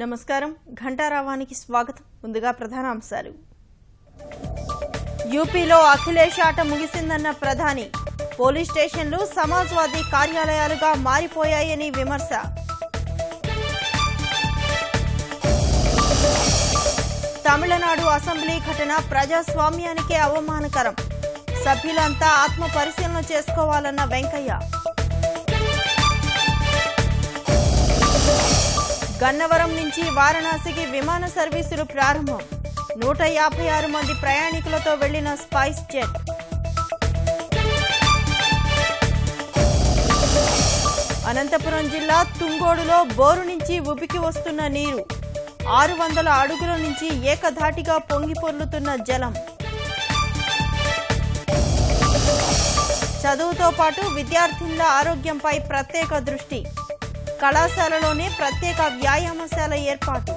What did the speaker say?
నమస్కారం ఘంటారావానికి స్వాగతం. ముందుగా ప్రధాన అంశాలు. యూపీలో అఖిలేష్ ఆట ముగిసిందన్న ప్రధాని. పోలీస్ స్టేషన్లు సమాజ్వాదీ కార్యాలయాలుగా మారిపోయాయని విమర్శ. తమిళనాడు అసెంబ్లీ ఘటన ప్రజాస్వామ్యానికే అవమానకరం. సభ్యులంతా ఆత్మ పరిశీలన చేసుకోవాలన్న వెంకయ్య. గన్నవరం నుంచి వారణాసికి విమాన సర్వీసులు ప్రారంభం. 156 మంది ప్రయాణికులతో వెళ్లిన స్పైస్ జెట్. అనంతపురం జిల్లా తుంగోడులో బోరు నుంచి ఉబికి వస్తున్న నీరు. 600 అడుగుల నుంచి ఏకధాటిగా పొంగి పొర్లుతున్న జలం. చదువుతో పాటు విద్యార్థినుల ఆరోగ్యంపై ప్రత్యేక దృష్టి. కళాశాలలోనే ప్రత్యేక వ్యాయామశాల ఏర్పాటు.